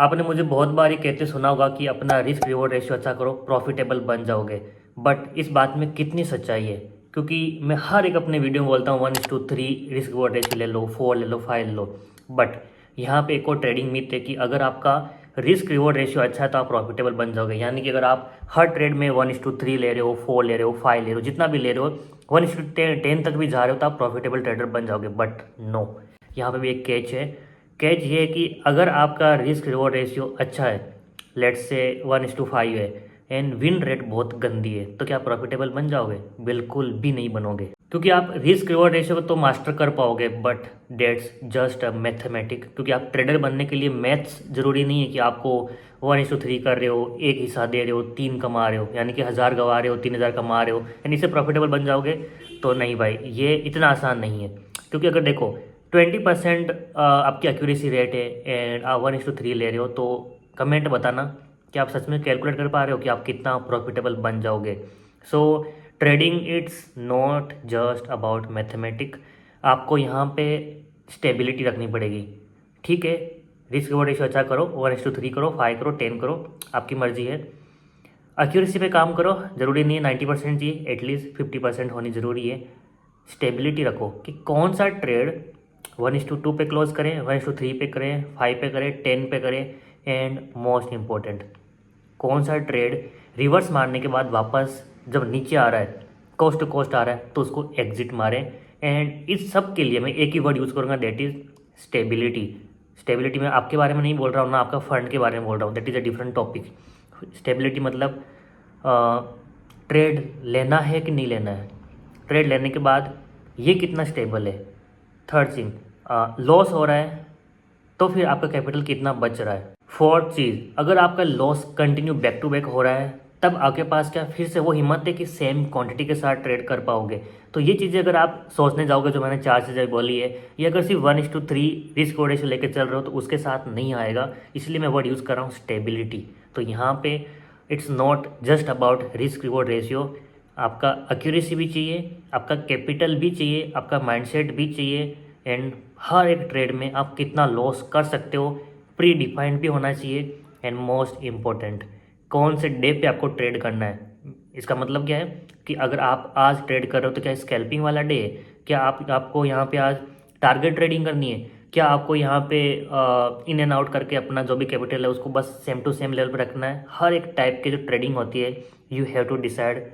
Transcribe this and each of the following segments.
आपने मुझे बहुत बार ये कहते सुना होगा कि अपना रिस्क रिवॉर्ड रेशियो अच्छा करो, प्रॉफिटेबल बन जाओगे। बट इस बात में कितनी सच्चाई है? क्योंकि मैं हर एक अपने वीडियो में बोलता हूँ 1:3 रिस्क रिवॉर्ड रेशियो ले लो, 4 ले लो, 5 ले लो। बट यहाँ पे एक और ट्रेडिंग मिथ है कि अगर आपका रिस्क रिवॉर्ड रेशियो अच्छा है तो आप प्रॉफिटेबल बन जाओगे। यानी कि अगर आप हर ट्रेड में 1:3 ले रहे हो, 4 ले रहे हो, 5 ले रहे हो, जितना भी ले रहे हो, 1:10 तक भी जा रहे हो तो आप प्रॉफिटेबल ट्रेडर बन जाओगे। बट नो, यहाँ पे भी एक कैच है। कैच ये है कि अगर आपका रिस्क रिवॉर्ड रेशियो अच्छा है, लेट्स से 1:5 है, एंड विन रेट बहुत गंदी है, तो क्या आप प्रॉफिटेबल बन जाओगे? बिल्कुल भी नहीं बनोगे। क्योंकि आप रिस्क रिवॉर्ड रेशियो को तो मास्टर कर पाओगे, but that's just a mathematic. क्योंकि आप ट्रेडर बनने के लिए मैथ्स जरूरी नहीं है कि आपको 1:3 कर रहे हो, एक हिस्सा दे रहे हो, 3 कमा रहे हो, यानी कि 1000 गवा रहे हो, 3000 कमा रहे हो, यानी इससे प्रॉफिटेबल बन जाओगे। तो नहीं भाई, ये इतना आसान नहीं है। क्योंकि अगर देखो 20% आपकी एक्यूरेसी रेट है एंड आप 1:3 ले रहे हो, तो कमेंट बताना कि आप सच में कैलकुलेट कर पा रहे हो कि आप कितना प्रॉफिटेबल बन जाओगे। सो trading it's not just about mathematic. आपको यहाँ पे स्टेबिलिटी रखनी पड़ेगी। ठीक है, रिस्क रिवॉर्ड रेशियो अच्छा करो, 1:3 करो, 5 करो, 10 करो, आपकी मर्जी है। एक्यूरेसी पे काम करो, ज़रूरी नहीं है 90% चाहिए, एटलीस्ट 50% होनी ज़रूरी है। स्टेबिलिटी रखो कि कौन सा ट्रेड 1:2 पे क्लोज करें, 1:3 पे करें, 5 पे करें, 10 पे करें, एंड मोस्ट इम्पोर्टेंट कौन सा ट्रेड रिवर्स मारने के बाद वापस जब नीचे आ रहा है, कोस्ट टू कोस्ट आ रहा है, तो उसको एग्जिट मारें। एंड इस सब के लिए मैं एक ही वर्ड यूज़ करूँगा, दैट इज़ स्टेबिलिटी। स्टेबिलिटी में आपके बारे में नहीं बोल रहा हूँ ना, आपका फंड के बारे में बोल रहा हूँ, that is a different topic. Stability मतलब ट्रेड लेना है कि नहीं लेना है, ट्रेड लेने के बाद ये कितना स्टेबल है। थर्ड थिंग, लॉस हो रहा है तो फिर आपका कैपिटल कितना बच रहा है। फोर्थ चीज़, अगर आपका loss continue back to back हो रहा है, तब आपके पास क्या फिर से वो हिम्मत है कि सेम क्वांटिटी के साथ ट्रेड कर पाओगे? तो ये चीज़ें अगर आप सोचने जाओगे, जो मैंने 4 चीज़ें बोली है, ये अगर सिर्फ 1:3 रिस्क रेशियो लेके चल रहे हो तो उसके साथ नहीं आएगा। इसलिए मैं वर्ड यूज़ कर रहा हूँ स्टेबिलिटी। तो यहाँ पे it's not just about risk reward ratio, आपका एक्यूरेसी भी चाहिए, आपका कैपिटल भी चाहिए, आपका माइंडसेट भी चाहिए, एंड हर एक ट्रेड में आप कितना लॉस कर सकते हो प्री डिफाइंड भी होना चाहिए। एंड मोस्ट इम्पोर्टेंट, कौन से डे पे आपको ट्रेड करना है। इसका मतलब क्या है कि अगर आप आज ट्रेड कर रहे हो तो क्या स्कैल्पिंग वाला डे है? क्या आपको यहाँ पे आज टारगेट ट्रेडिंग करनी है? क्या आपको यहाँ पे इन एंड आउट करके अपना जो भी कैपिटल है उसको बस सेम टू सेम लेवल पे रखना है? हर एक टाइप की जो ट्रेडिंग होती है, you have to decide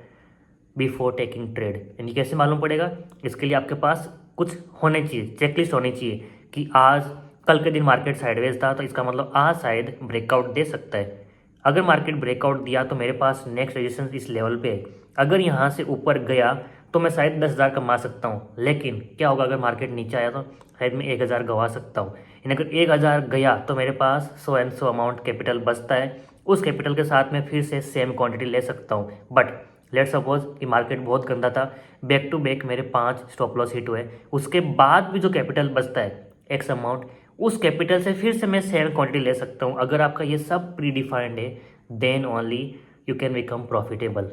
before taking trade. यानी कैसे मालूम पड़ेगा? इसके लिए आपके पास कुछ होने चाहिए, चेकलिस्ट होनी चाहिए कि आज कल के दिन मार्केट साइडवेज था, तो इसका मतलब आज शायद ब्रेकआउट दे सकता है। अगर मार्केट ब्रेकआउट दिया तो मेरे पास नेक्स्ट रेजिस्टेंस इस लेवल पे है। अगर यहाँ से ऊपर गया तो मैं शायद 10,000 कमा सकता हूँ, लेकिन क्या होगा अगर मार्केट नीचे आया तो शायद मैं 1,000 गवा सकता हूँ। यानी अगर 1,000 गया तो मेरे पास 100 एंड 100 अमाउंट कैपिटल बचता है। उस कैपिटल के साथ मैं फिर से सेम क्वांटिटी ले सकता हूँ। बट लेट्स सपोज कि मार्केट बहुत गंदा था, बैक टू बैक मेरे 5 स्टॉप लॉस हिट हुए, उसके बाद भी जो कैपिटल बचता है एक्स अमाउंट, उस कैपिटल से फिर से मैं सेम क्वांटिटी ले सकता हूँ। अगर आपका ये सब प्री डिफाइंड है, then only you can become profitable.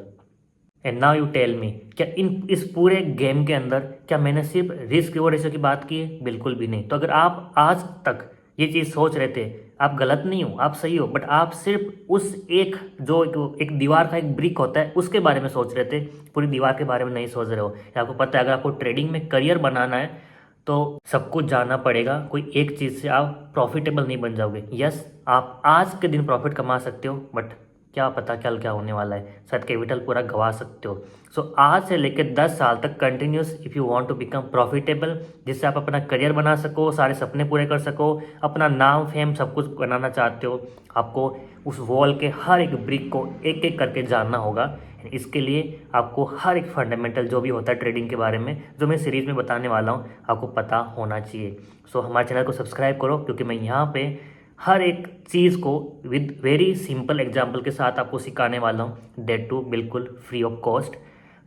And now you tell me, क्या इस पूरे गेम के अंदर क्या मैंने सिर्फ रिस्क रिवॉर्ड रेशियो की बात की है? बिल्कुल भी नहीं। तो अगर आप आज तक ये चीज़ सोच रहे थे, आप गलत नहीं हो, आप सही हो, बट आप सिर्फ उस एक जो एक दीवार का एक ब्रिक होता है उसके बारे में सोच रहे थे, पूरी दीवार के बारे में नहीं सोच रहे हो। आपको पता है अगर आपको ट्रेडिंग में करियर बनाना है तो सब कुछ जानना पड़ेगा, कोई एक चीज़ से आप प्रॉफिटेबल नहीं बन जाओगे। यस, आप आज के दिन प्रॉफिट कमा सकते हो, बट क्या पता कल क्या होने वाला है, शायद कैपिटल पूरा गवा सकते हो। सो आज से लेकर 10 साल तक continuous if you want to become profitable, जिससे आप अपना करियर बना सको, सारे सपने पूरे कर सको, अपना नाम फेम सब कुछ बनाना चाहते हो, आपको उस वॉल के हर एक ब्रिक को एक एक करके जानना होगा। इसके लिए आपको हर एक फंडामेंटल जो भी होता है ट्रेडिंग के बारे में, जो मैं सीरीज़ में बताने वाला हूँ, आपको पता होना चाहिए। सो हमारे चैनल को सब्सक्राइब करो, क्योंकि मैं यहाँ पे हर एक चीज़ को विद वेरी सिंपल एग्जाम्पल के साथ आपको सिखाने वाला हूँ, दैट टू बिल्कुल free of cost.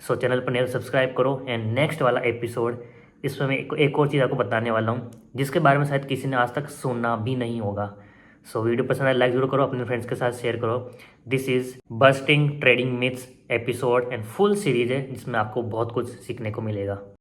So channel पर सब्सक्राइब करो। एंड नेक्स्ट वाला एपिसोड, इसमें मैं एक और चीज़ आपको बताने वाला हूँ जिसके बारे में शायद किसी ने आज तक सुना भी नहीं होगा। सो वीडियो पसंद आए लाइक जरूर करो, अपने फ्रेंड्स के साथ शेयर करो। This is busting trading myths episode and full series है, जिसमें आपको बहुत कुछ सीखने को मिलेगा।